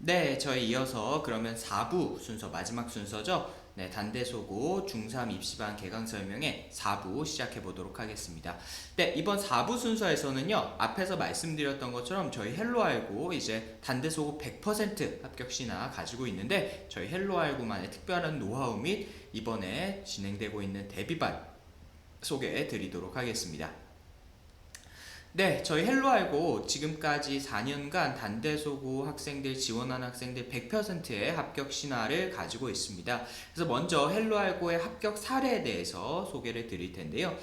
네, 저희 이어서 그러면 4부 순서, 마지막 순서죠. 네, 단대소고 중3 입시반 개강 설명회 4부 시작해 보도록 하겠습니다. 네, 이번 4부 순서에서는요, 앞에서 말씀드렸던 것처럼 저희 헬로알고 이제 단대소고 100% 합격 신화 가지고 있는데, 저희 헬로알고만의 특별한 노하우 및 이번에 진행되고 있는 데뷔반 소개해 드리도록 하겠습니다. 네, 저희 헬로알고 지금까지 4년간 단대소고 학생들 지원한 학생들 100%의 합격 신화를 가지고 있습니다. 그래서 먼저 헬로알고의 합격 사례에 대해서 소개를 드릴 텐데요.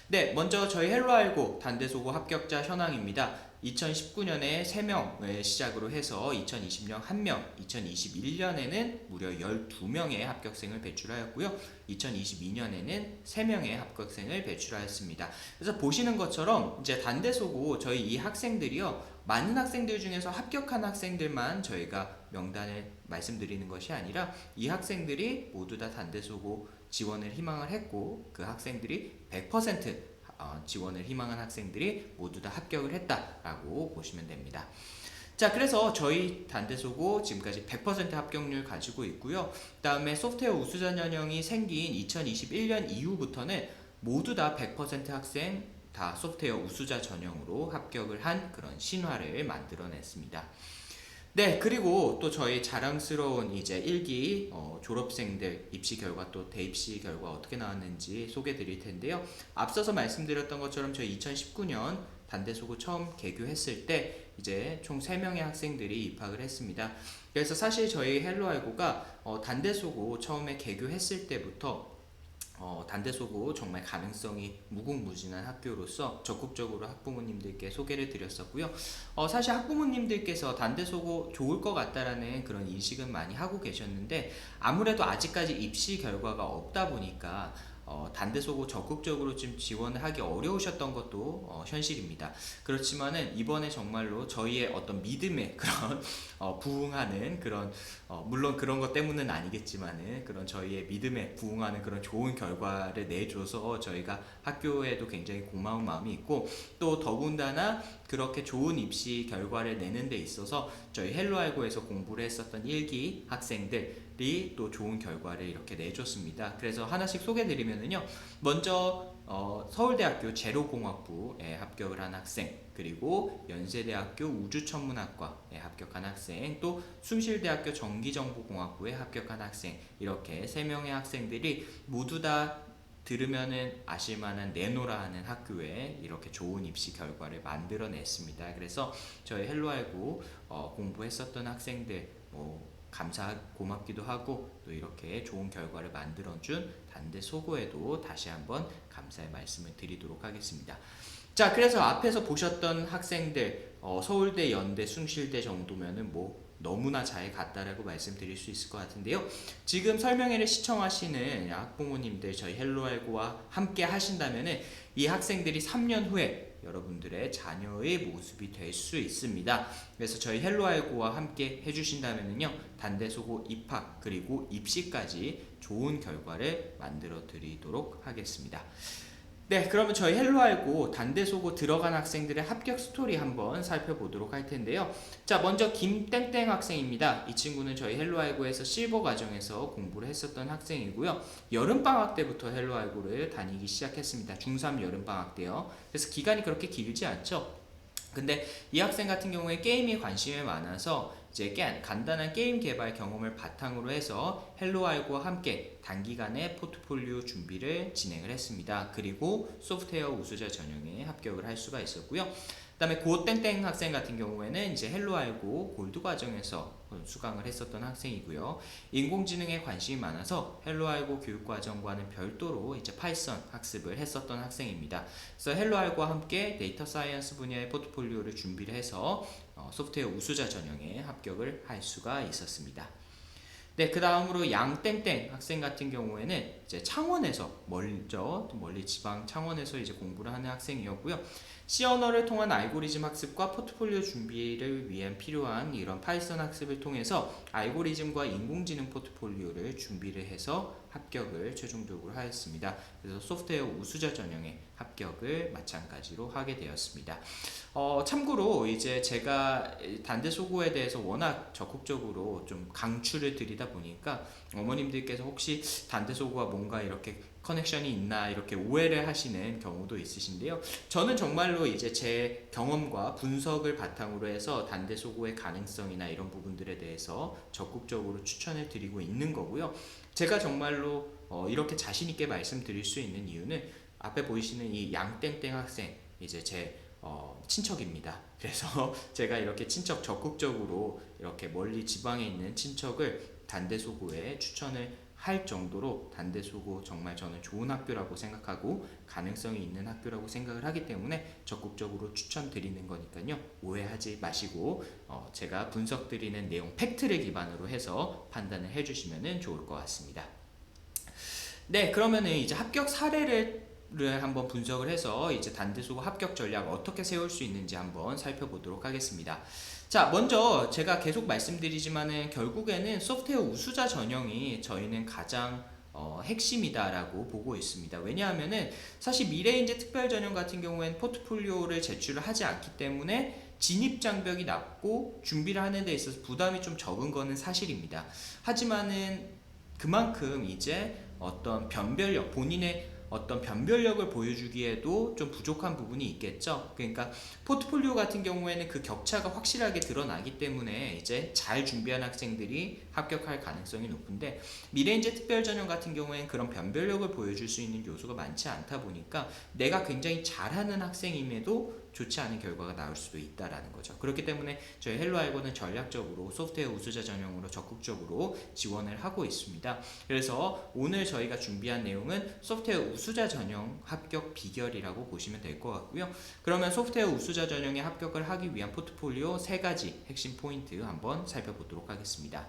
네, 먼저 저희 헬로알고 단대소고 합격자 현황입니다. 2019년에 3명을 시작으로 해서 2020년 1명, 2021년에는 무려 12명의 합격생을 배출하였고요. 2022년에는 3명의 합격생을 배출하였습니다. 그래서 보시는 것처럼 이제 단대소고 저희 이 학생들이요, 많은 학생들 중에서 합격한 학생들만 저희가 명단을 말씀드리는 것이 아니라 이 학생들이 모두 다 단대소고 지원을 희망을 했고, 그 학생들이 100% 지원을 희망한 학생들이 모두 다 합격을 했다라고 보시면 됩니다. 자, 그래서 저희 단대소고 지금까지 100% 합격률 가지고 있고요. 그 다음에 소프트웨어 우수자 전형이 생긴 2021년 이후부터는 모두 다 100% 학생 다 소프트웨어 우수자 전형으로 합격을 한 그런 신화를 만들어냈습니다. 네, 그리고 또 저희 자랑스러운 이제 1기 졸업생들 입시 결과 또 대입시 결과 어떻게 나왔는지 소개 드릴 텐데요. 앞서서 말씀드렸던 것처럼 저희 2019년 단대소고 처음 개교했을 때 이제 총 3명의 학생들이 입학을 했습니다. 그래서 사실 저희 헬로알고가 단대소고 처음에 개교했을 때부터 단대소고 정말 가능성이 무궁무진한 학교로서 적극적으로 학부모님들께 소개를 드렸었고요. 사실 학부모님들께서 단대소고 좋을 것 같다라는 그런 인식은 많이 하고 계셨는데, 아무래도 아직까지 입시 결과가 없다 보니까 단대소고 적극적으로 좀 지원을 하기 어려우셨던 것도 현실입니다. 그렇지만은 이번에 정말로 저희의 어떤 믿음에 그런 부응하는 그런 물론 그런 것 때문은 아니겠지만은 그런 저희의 믿음에 부응하는 그런 좋은 결과를 내줘서 저희가 학교에도 굉장히 고마운 마음이 있고, 또 더군다나 그렇게 좋은 입시 결과를 내는 데 있어서 저희 헬로알고에서 공부를 했었던 1기 학생들이 또 좋은 결과를 이렇게 내줬습니다. 그래서 하나씩 소개드리면은요, 먼저 서울대학교 제로공학부에 합격을 한 학생, 그리고 연세대학교 우주천문학과에 합격한 학생, 또 숭실대학교 전기정보공학부에 합격한 학생, 이렇게 3명의 학생들이 모두 다 들으면은 아실만한 내노라 하는 학교에 이렇게 좋은 입시 결과를 만들어냈습니다. 그래서 저희 헬로알고 공부했었던 학생들 고맙기도 하고, 또 이렇게 좋은 결과를 만들어준 단대 소고에도 다시 한번 감사의 말씀을 드리도록 하겠습니다. 자, 그래서 앞에서 보셨던 학생들 서울대, 연대, 숭실대 정도면은 너무나 잘 갔다라고 말씀드릴 수 있을 것 같은데요. 지금 설명회를 시청하시는 학부모님들 저희 헬로알고와 함께 하신다면은 이 학생들이 3년 후에 여러분들의 자녀의 모습이 될 수 있습니다. 그래서 저희 헬로알고와 함께 해주신다면요, 단대소고 입학 그리고 입시까지 좋은 결과를 만들어 드리도록 하겠습니다. 네, 그러면 저희 헬로알고 단대소고 들어간 학생들의 합격 스토리 한번 살펴보도록 할 텐데요. 자, 먼저 김땡땡 학생입니다. 이 친구는 저희 헬로알고에서 실버 과정에서 공부를 했었던 학생이고요. 여름방학 때부터 헬로알고를 다니기 시작했습니다. 중3 여름방학 때요. 그래서 기간이 그렇게 길지 않죠. 근데 이 학생 같은 경우에 게임에 관심이 많아서 이제 간단한 게임 개발 경험을 바탕으로 해서 헬로알고와 함께 단기간에 포트폴리오 준비를 진행을 했습니다. 그리고 소프트웨어 우수자 전형에 합격을 할 수가 있었고요. 그 다음에 고땡땡 학생 같은 경우에는 이제 헬로알고 골드 과정에서 수강을 했었던 학생이고요. 인공지능에 관심이 많아서 헬로알고 교육과정과는 별도로 이제 파이썬 학습을 했었던 학생입니다. 그래서 헬로알고와 함께 데이터 사이언스 분야의 포트폴리오를 준비를 해서 소프트웨어 우수자 전형에 합격을 할 수가 있었습니다. 네, 그 다음으로 양땡땡 학생 같은 경우에는 이제 창원에서 멀리 지방 창원에서 이제 공부를 하는 학생이었고요. C 언어를 통한 알고리즘 학습과 포트폴리오 준비를 위한 필요한 이런 파이썬 학습을 통해서 알고리즘과 인공지능 포트폴리오를 준비를 해서 합격을 최종적으로 하였습니다. 그래서 소프트웨어 우수자 전형에 합격을 마찬가지로 하게 되었습니다. 참고로 이제 제가 단대 소고에 대해서 워낙 적극적으로 좀 강추를 드리다 보니까 어머님들께서 혹시 단대 소고와 뭔가 이렇게 커넥션이 있나 이렇게 오해를 하시는 경우도 있으신데요. 저는 정말로 이제 제 경험과 분석을 바탕으로 해서 단대 소고의 가능성이나 이런 부분들에 대해서 적극적으로 추천을 드리고 있는 거고요. 제가 정말로 이렇게 자신 있게 말씀드릴 수 있는 이유는 앞에 보이시는 이 양땡땡 학생, 이제 제 친척입니다. 그래서 제가 이렇게 친척 적극적으로 이렇게 멀리 지방에 있는 친척을 단대소고에 추천을 할 정도로 단대소고 정말 저는 좋은 학교라고 생각하고 가능성이 있는 학교라고 생각을 하기 때문에 적극적으로 추천드리는 거니까요. 오해하지 마시고 제가 분석드리는 내용 팩트를 기반으로 해서 판단을 해주시면 좋을 것 같습니다. 네, 그러면은 이제 합격 사례를 한번 분석을 해서 이제 단대소고 합격 전략 어떻게 세울 수 있는지 한번 살펴보도록 하겠습니다. 자, 먼저 제가 계속 말씀드리지만은 결국에는 소프트웨어 우수자 전형이 저희는 가장 핵심이다라고 보고 있습니다. 왜냐하면은 사실 미래인재 특별 전형 같은 경우에는 포트폴리오를 제출을 하지 않기 때문에 진입 장벽이 낮고 준비를 하는 데 있어서 부담이 좀 적은 거는 사실입니다. 하지만은 그만큼 이제 어떤 변별력, 본인의 어떤 변별력을 보여주기에도 좀 부족한 부분이 있겠죠. 그러니까 포트폴리오 같은 경우에는 그 격차가 확실하게 드러나기 때문에 이제 잘 준비한 학생들이 합격할 가능성이 높은데, 미래인재 특별전형 같은 경우에는 그런 변별력을 보여줄 수 있는 요소가 많지 않다 보니까 내가 굉장히 잘하는 학생임에도 좋지 않은 결과가 나올 수도 있다라는 거죠. 그렇기 때문에 저희 헬로알고는 전략적으로 소프트웨어 우수자 전형으로 적극적으로 지원을 하고 있습니다. 그래서 오늘 저희가 준비한 내용은 소프트웨어 우수자 전형 합격 비결이라고 보시면 될 것 같고요. 그러면 소프트웨어 우수자 전형에 합격을 하기 위한 포트폴리오 3가지 핵심 포인트 한번 살펴보도록 하겠습니다.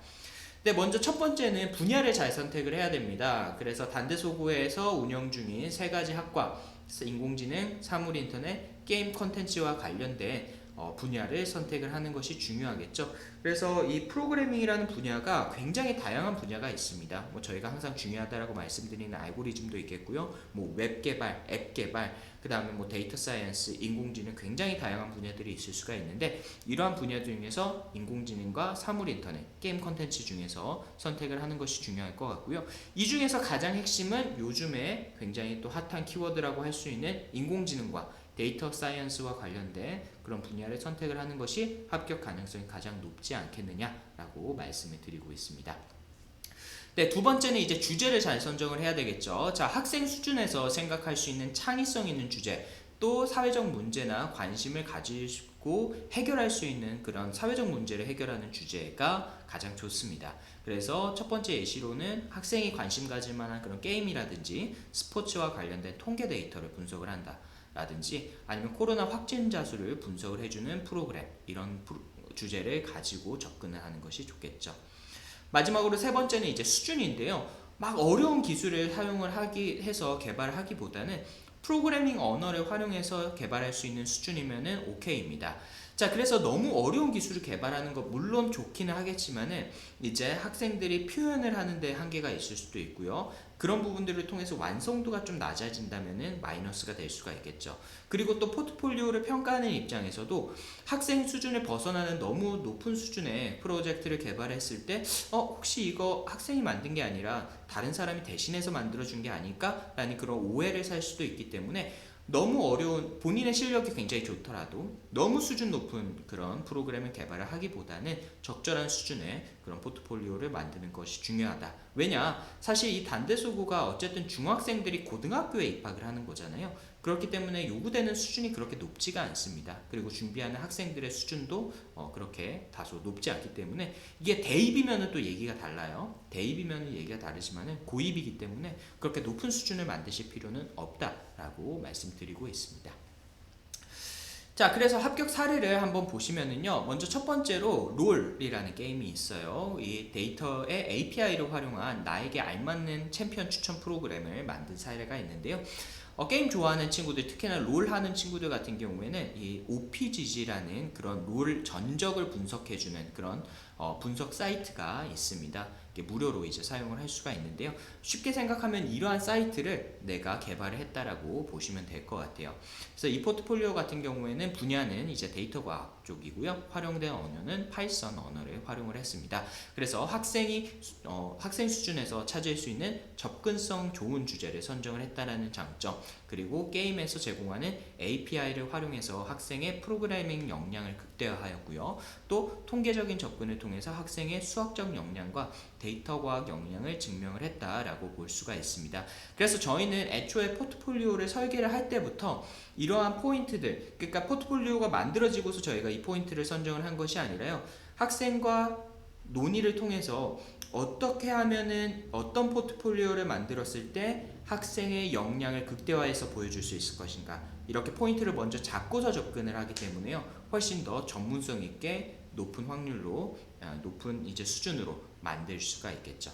네, 먼저 첫 번째는 분야를 잘 선택을 해야 됩니다. 그래서 단대소고에서 운영 중인 3가지 학과, 인공지능, 사물인터넷, 게임 컨텐츠와 관련된 분야를 선택을 하는 것이 중요하겠죠. 그래서 이 프로그래밍이라는 분야가 굉장히 다양한 분야가 있습니다. 뭐 저희가 항상 중요하다라고 말씀드리는 알고리즘도 있겠고요. 뭐 웹 개발, 앱 개발, 그 다음에 뭐 데이터 사이언스, 인공지능, 굉장히 다양한 분야들이 있을 수가 있는데, 이러한 분야 중에서 인공지능과 사물인터넷, 게임 컨텐츠 중에서 선택을 하는 것이 중요할 것 같고요. 이 중에서 가장 핵심은 요즘에 굉장히 또 핫한 키워드라고 할 수 있는 인공지능과 데이터 사이언스와 관련된 그런 분야를 선택을 하는 것이 합격 가능성이 가장 높지 않겠느냐라고 말씀을 드리고 있습니다. 네, 두 번째는 이제 주제를 잘 선정을 해야 되겠죠. 자, 학생 수준에서 생각할 수 있는 창의성 있는 주제, 또 사회적 문제나 관심을 가지고 해결할 수 있는 그런 사회적 문제를 해결하는 주제가 가장 좋습니다. 그래서 첫 번째 예시로는 학생이 관심 가질 만한 그런 게임이라든지 스포츠와 관련된 통계 데이터를 분석을 한다 라든지, 아니면 코로나 확진자 수를 분석을 해주는 프로그램, 이런 주제를 가지고 접근을 하는 것이 좋겠죠. 마지막으로 세 번째는 이제 수준인데요. 막 어려운 기술을 사용을 해서 개발을 하기보다는 프로그래밍 언어를 활용해서 개발할 수 있는 수준이면은 오케이입니다. 자, 그래서 너무 어려운 기술을 개발하는 것 물론 좋기는 하겠지만은 이제 학생들이 표현을 하는데 한계가 있을 수도 있고요. 그런 부분들을 통해서 완성도가 좀 낮아진다면은 마이너스가 될 수가 있겠죠. 그리고 또 포트폴리오를 평가하는 입장에서도 학생 수준을 벗어나는 너무 높은 수준의 프로젝트를 개발했을 때 혹시 이거 학생이 만든 게 아니라 다른 사람이 대신해서 만들어준 게 아닐까? 라는 그런 오해를 살 수도 있기 때문에, 너무 어려운, 본인의 실력이 굉장히 좋더라도 너무 수준 높은 그런 프로그램을 개발을 하기보다는 적절한 수준의 그런 포트폴리오를 만드는 것이 중요하다. 왜냐? 사실 이 단대소고가 어쨌든 중학생들이 고등학교에 입학을 하는 거잖아요. 그렇기 때문에 요구되는 수준이 그렇게 높지가 않습니다. 그리고 준비하는 학생들의 수준도 그렇게 다소 높지 않기 때문에, 이게 대입이면은 또 얘기가 달라요. 대입이면은 얘기가 다르지만은 고입이기 때문에 그렇게 높은 수준을 만드실 필요는 없다라고 말씀드리고 있습니다. 자, 그래서 합격 사례를 한번 보시면은요, 먼저 첫 번째로 롤이라는 게임이 있어요. 이 데이터의 API를 활용한 나에게 알맞는 챔피언 추천 프로그램을 만든 사례가 있는데요. 게임 좋아하는 친구들, 특히나 롤 하는 친구들 같은 경우에는 이 OPGG라는 그런 롤 전적을 분석해주는 그런 분석 사이트가 있습니다. 무료로 이제 사용을 할 수가 있는데요. 쉽게 생각하면 이러한 사이트를 내가 개발을 했다라고 보시면 될 것 같아요. 그래서 이 포트폴리오 같은 경우에는 분야는 이제 데이터 과학 쪽이고요. 활용된 언어는 파이썬 언어를 활용을 했습니다. 그래서 학생 수준에서 찾을 수 있는 접근성 좋은 주제를 선정을 했다라는 장점, 그리고 게임에서 제공하는 API를 활용해서 학생의 프로그래밍 역량을 극대화하였고요. 또 통계적인 접근을 통해서 학생의 수학적 역량과 데이터 과학 역량을 증명을 했다라고 볼 수가 있습니다. 그래서 저희는 애초에 포트폴리오를 설계를 할 때부터 이러한 포인트들, 그러니까 포트폴리오가 만들어지고서 저희가 이 포인트를 선정을 한 것이 아니라요. 학생과 논의를 통해서 어떻게 하면은 어떤 포트폴리오를 만들었을 때 학생의 역량을 극대화해서 보여줄 수 있을 것인가, 이렇게 포인트를 먼저 잡고서 접근을 하기 때문에요. 훨씬 더 전문성 있게 높은 확률로 높은 이제 수준으로 만들 수가 있겠죠.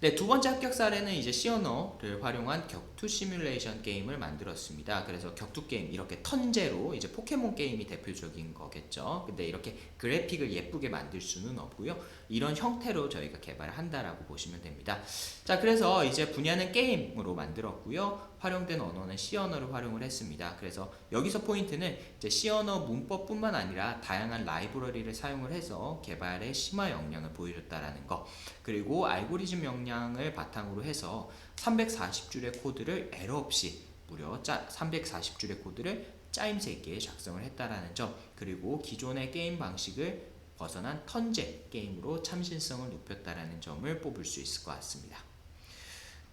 네, 두 번째 합격 사례는 이제 C 언어를 활용한 격투 시뮬레이션 게임을 만들었습니다. 그래서 격투 게임, 이렇게 턴제로 이제 포켓몬 게임이 대표적인 거겠죠. 근데 이렇게 그래픽을 예쁘게 만들 수는 없고요. 이런 형태로 저희가 개발을 한다라고 보시면 됩니다. 자, 그래서 이제 분야는 게임으로 만들었고요. 활용된 언어는 C 언어를 활용을 했습니다. 그래서 여기서 포인트는 이제 C 언어 문법뿐만 아니라 다양한 라이브러리를 사용을 해서 개발의 심화 역량을 보여줬다라는 거, 그리고 알고리즘 역량을 바탕으로 해서 340줄의 코드를 에러 없이 무려 340줄의 코드를 짜임새 있게 작성을 했다라는 점, 그리고 기존의 게임 방식을 벗어난 턴제 게임으로 참신성을 높였다라는 점을 뽑을 수 있을 것 같습니다.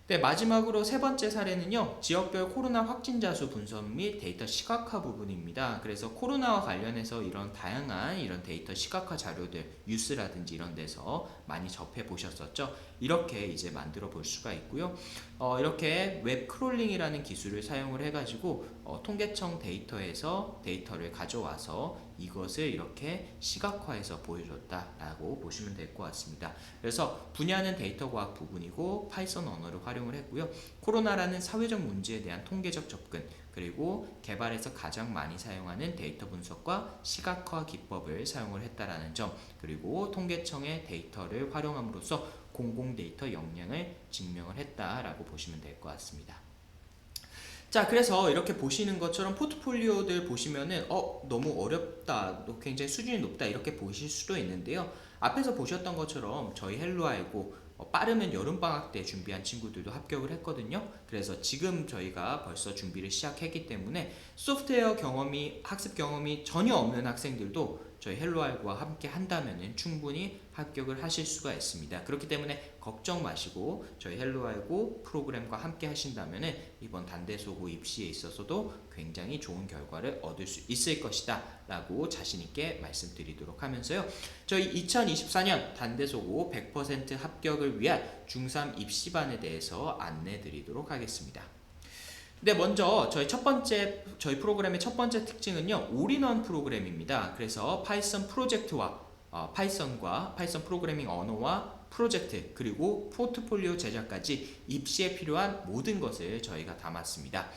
네, 마지막으로 세 번째 사례는요, 지역별 코로나 확진자 수 분석 및 데이터 시각화 부분입니다. 그래서 코로나와 관련해서 이런 다양한 이런 데이터 시각화 자료들, 뉴스라든지 이런 데서 많이 접해 보셨었죠. 이렇게 이제 만들어 볼 수가 있고요. 이렇게 웹 크롤링이라는 기술을 사용을 해가지고 통계청 데이터에서 데이터를 가져와서 이것을 이렇게 시각화해서 보여줬다라고 보시면 될 것 같습니다. 그래서 분야는 데이터 과학 부분이고 파이썬 언어를 활용을 했고요. 코로나라는 사회적 문제에 대한 통계적 접근, 그리고 개발에서 가장 많이 사용하는 데이터 분석과 시각화 기법을 사용을 했다라는 점, 그리고 통계청의 데이터를 활용함으로써 공공 데이터 역량을 증명을 했다라고 보시면 될 것 같습니다. 자, 그래서 이렇게 보시는 것처럼 포트폴리오들 보시면은 너무 어렵다, 굉장히 수준이 높다, 이렇게 보실 수도 있는데요. 앞에서 보셨던 것처럼 저희 헬로알고 빠르면 여름방학 때 준비한 친구들도 합격을 했거든요. 그래서 지금 저희가 벌써 준비를 시작했기 때문에 소프트웨어 경험이, 학습 경험이 전혀 없는 학생들도 저희 헬로알고와 함께 한다면 충분히 합격을 하실 수가 있습니다. 그렇기 때문에 걱정 마시고 저희 헬로알고 프로그램과 함께 하신다면 이번 단대소고 입시에 있어서도 굉장히 좋은 결과를 얻을 수 있을 것이다 라고 자신있게 말씀드리도록 하면서요, 저희 2024년 단대소고 100% 합격을 위한 중3 입시반에 대해서 안내 드리도록 하겠습니다. 네, 먼저 저희 프로그램의 첫 번째 특징은요, 올인원 프로그램입니다. 그래서 파이썬 프로젝트와 파이썬 프로그래밍 언어와 프로젝트, 그리고 포트폴리오 제작까지 입시에 필요한 모든 것을 저희가 담았습니다.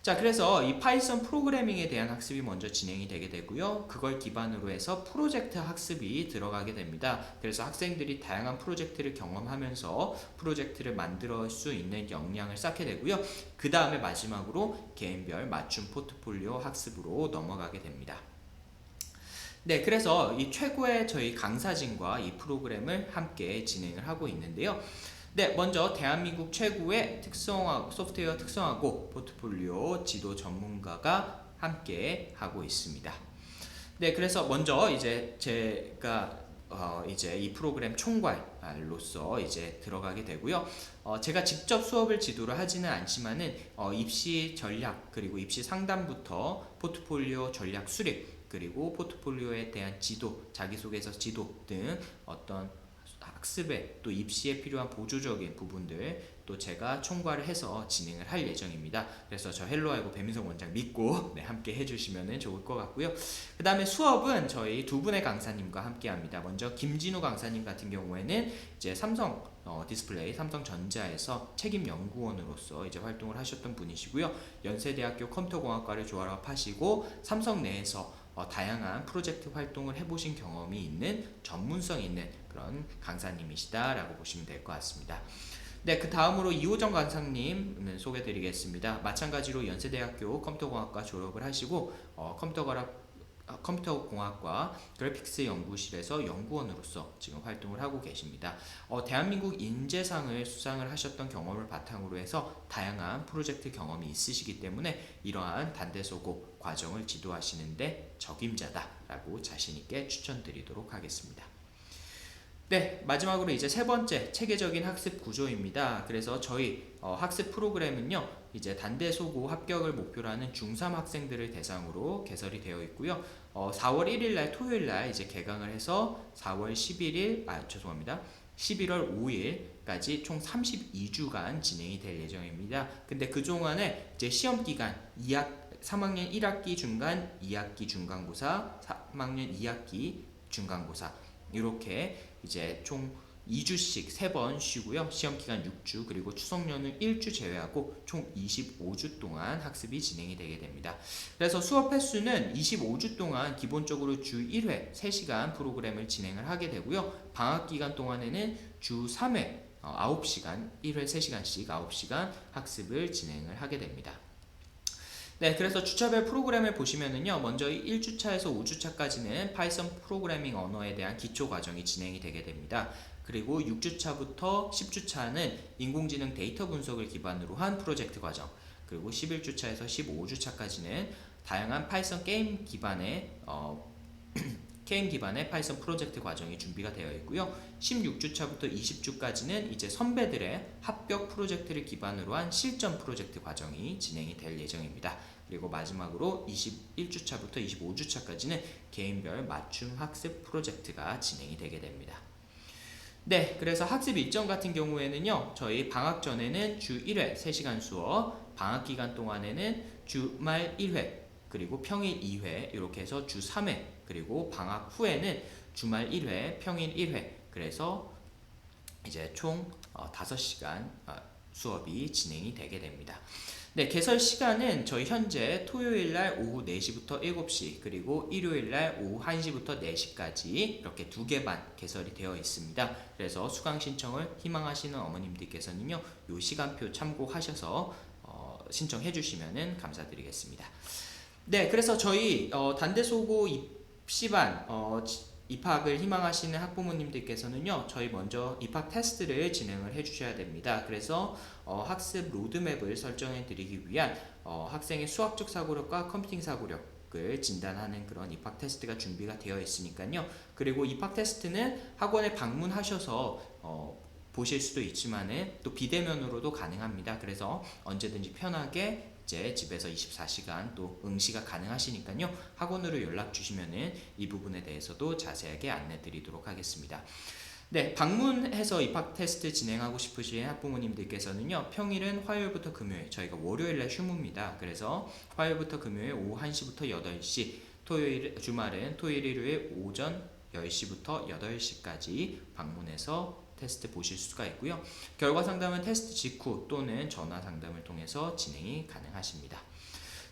자, 그래서 이 파이썬 프로그래밍에 대한 학습이 먼저 진행이 되게 되고요. 그걸 기반으로 해서 프로젝트 학습이 들어가게 됩니다. 그래서 학생들이 다양한 프로젝트를 경험하면서 프로젝트를 만들 수 있는 역량을 쌓게 되고요. 그 다음에 마지막으로 개인별 맞춤 포트폴리오 학습으로 넘어가게 됩니다. 네, 그래서 이 최고의 저희 강사진과 이 프로그램을 함께 진행을 하고 있는데요. 네, 먼저 대한민국 최고의 소프트웨어 특성화고 포트폴리오 지도 전문가가 함께 하고 있습니다. 네, 그래서 먼저 이제 제가 이제 이 프로그램 총괄로서 이제 들어가게 되고요. 제가 직접 수업을 지도를 하지는 않지만은 입시 전략, 그리고 입시 상담부터 포트폴리오 전략 수립, 그리고 포트폴리오에 대한 지도, 자기소개서 지도 등 어떤 학습에 또 입시에 필요한 보조적인 부분들 또 제가 총괄을 해서 진행을 할 예정입니다. 그래서 저 헬로알고 배민석 원장 믿고 네, 함께 해주시면 좋을 것 같고요. 그 다음에 수업은 저희 두 분의 강사님과 함께 합니다. 먼저 김진우 강사님 같은 경우에는 이제 삼성 디스플레이, 삼성전자에서 책임 연구원으로서 이제 활동을 하셨던 분이시고요. 연세대학교 컴퓨터공학과를 졸업하시고 삼성 내에서 다양한 프로젝트 활동을 해보신 경험이 있는 전문성 있는 그런 강사님이시다라고 보시면 될 것 같습니다. 네, 그 다음으로 이호정 강사님 소개드리겠습니다. 마찬가지로 연세대학교 컴퓨터공학과 졸업을 하시고 컴퓨터공학과 그래픽스 연구실에서 연구원으로서 지금 활동을 하고 계십니다. 대한민국 인재상을 수상을 하셨던 경험을 바탕으로 해서 다양한 프로젝트 경험이 있으시기 때문에 이러한 단대소고 과정을 지도하시는데 적임자다라고 자신있게 추천드리도록 하겠습니다. 네, 마지막으로 이제 세 번째 체계적인 학습 구조입니다. 그래서 저희 학습 프로그램은요, 이제 단대소고 합격을 목표로 하는 중3 학생들을 대상으로 개설이 되어 있고요. 4월 1일 날 토요일 날 이제 개강을 해서 4월 11일, 11월 5일까지 총 32주간 진행이 될 예정입니다. 근데 그동안에 이제 시험 기간 3학년 1학기 중간, 2학기 중간고사, 3학년 2학기 중간고사 이렇게 이제 총 2주씩 3번 쉬고요. 시험기간 6주 그리고 추석 연휴 1주 제외하고 총 25주 동안 학습이 진행이 되게 됩니다. 그래서 수업 횟수는 25주 동안 기본적으로 주 1회 3시간 프로그램을 진행을 하게 되고요. 방학기간 동안에는 주 3회 9시간 1회 3시간씩 9시간 학습을 진행을 하게 됩니다. 네, 그래서 주차별 프로그램을 보시면은요, 먼저 1주차에서 5주차까지는 파이썬 프로그래밍 언어에 대한 기초 과정이 진행이 되게 됩니다. 그리고 6주차부터 10주차는 인공지능 데이터 분석을 기반으로 한 프로젝트 과정, 그리고 11주차에서 15주차까지는 다양한 파이썬 게임 기반의 파이썬 프로젝트 과정이 준비가 되어 있고요. 16주차부터 20주까지는 이제 선배들의 합격 프로젝트를 기반으로 한 실전 프로젝트 과정이 진행이 될 예정입니다. 그리고 마지막으로 21주차부터 25주차까지는 개인별 맞춤 학습 프로젝트가 진행이 되게 됩니다. 네, 그래서 학습 일정 같은 경우에는요, 저희 방학 전에는 주 1회 3시간 수업, 방학 기간 동안에는 주말 1회, 그리고 평일 2회, 이렇게 해서 주 3회, 그리고 방학 후에는 주말 1회, 평일 1회, 그래서 이제 총 5시간 수업이 진행이 되게 됩니다. 네, 개설 시간은 저희 현재 토요일날 오후 4시부터 7시 그리고 일요일날 오후 1시부터 4시까지 이렇게 2개 반 개설이 되어 있습니다. 그래서 수강 신청을 희망하시는 어머님들께서는요, 이 시간표 참고하셔서 신청해 주시면 감사드리겠습니다. 네, 그래서 저희 단대소고 입시반 입학을 희망하시는 학부모님들께서는요, 저희 먼저 입학 테스트를 진행을 해주셔야 됩니다. 그래서 학습 로드맵을 설정해 드리기 위한 학생의 수학적 사고력과 컴퓨팅 사고력을 진단하는 그런 입학 테스트가 준비가 되어 있으니까요. 그리고 입학 테스트는 학원에 방문하셔서 보실 수도 있지만은 또 비대면으로도 가능합니다. 그래서 언제든지 편하게 이제 집에서 24시간 또 응시가 가능하시니까요. 학원으로 연락 주시면은 이 부분에 대해서도 자세하게 안내 드리도록 하겠습니다. 네, 방문해서 입학 테스트 진행하고 싶으신 학부모님들께서는요, 평일은 화요일부터 금요일, 저희가 월요일날 휴무입니다. 그래서 화요일부터 금요일 오후 1시부터 8시, 주말은 토요일, 일요일 오전 10시부터 8시까지 방문해서 테스트 보실 수가 있고요. 결과 상담은 테스트 직후 또는 전화 상담을 통해서 진행이 가능하십니다.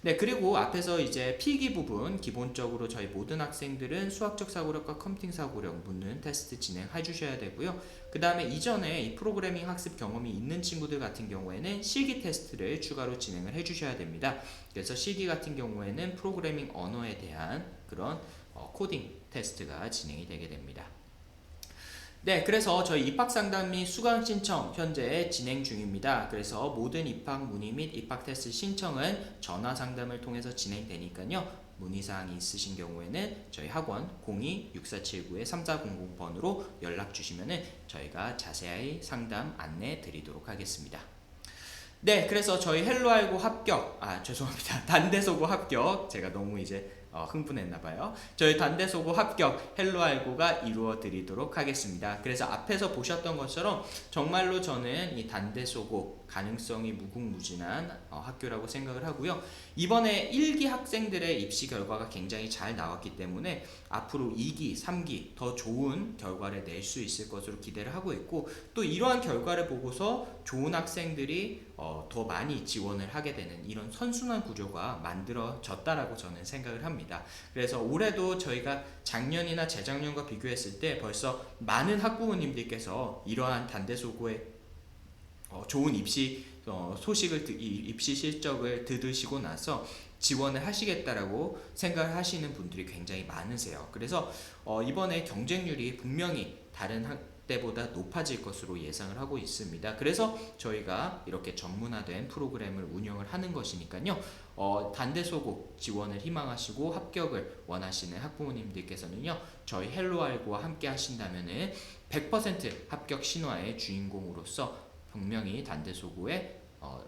네, 그리고 앞에서 이제 필기 부분 기본적으로 저희 모든 학생들은 수학적 사고력과 컴퓨팅 사고력 묻는 테스트 진행해 주셔야 되고요. 그 다음에 이전에 이 프로그래밍 학습 경험이 있는 친구들 같은 경우에는 실기 테스트를 추가로 진행을 해 주셔야 됩니다. 그래서 실기 같은 경우에는 프로그래밍 언어에 대한 그런 코딩 테스트가 진행이 되게 됩니다. 네, 그래서 저희 입학상담 및 수강 신청 현재 진행 중입니다. 그래서 모든 입학 문의 및 입학 테스트 신청은 전화 상담을 통해서 진행되니까요. 문의사항이 있으신 경우에는 저희 학원 02-6479-3400번으로 연락 주시면 저희가 자세히 상담 안내 드리도록 하겠습니다. 네, 그래서 저희 헬로알고 합격, 죄송합니다. 단대소고 합격, 제가 너무 이제 흥분했나봐요. 저희 단대소고 합격 헬로알고가 이루어 드리도록 하겠습니다. 그래서 앞에서 보셨던 것처럼 정말로 저는 이 단대소고 가능성이 무궁무진한 학교라고 생각을 하고요. 이번에 1기 학생들의 입시 결과가 굉장히 잘 나왔기 때문에 앞으로 2기, 3기 더 좋은 결과를 낼 수 있을 것으로 기대를 하고 있고, 또 이러한 결과를 보고서 좋은 학생들이 더 많이 지원을 하게 되는 이런 선순환 구조가 만들어졌다라고 저는 생각을 합니다. 그래서 올해도 저희가 작년이나 재작년과 비교했을 때 벌써 많은 학부모님들께서 이러한 단대소고의 좋은 입시 입시 실적을 들으시고 나서 지원을 하시겠다라고 생각을 하시는 분들이 굉장히 많으세요. 그래서 이번에 경쟁률이 분명히 다른 때보다 높아질 것으로 예상을 하고 있습니다. 그래서 저희가 이렇게 전문화된 프로그램을 운영을 하는 것이니까요. 단대소고 지원을 희망하시고 합격을 원하시는 학부모님들께서는요, 저희 헬로알고와 함께 하신다면은 100% 합격 신화의 주인공으로서 분명히 단대소고에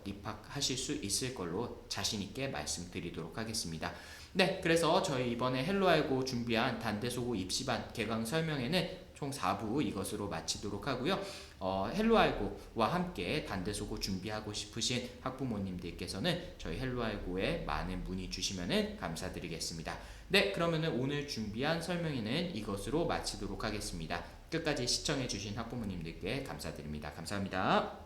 입학하실 수 있을 걸로 자신있게 말씀드리도록 하겠습니다. 네, 그래서 저희 이번에 헬로알고 준비한 단대소고 입시반 개강 설명회는 총 4부 이것으로 마치도록 하고요. 헬로알고와 함께 단대소고 준비하고 싶으신 학부모님들께서는 저희 헬로알고에 많은 문의 주시면 감사드리겠습니다. 네, 그러면 오늘 준비한 설명회는 이것으로 마치도록 하겠습니다. 끝까지 시청해주신 학부모님들께 감사드립니다. 감사합니다.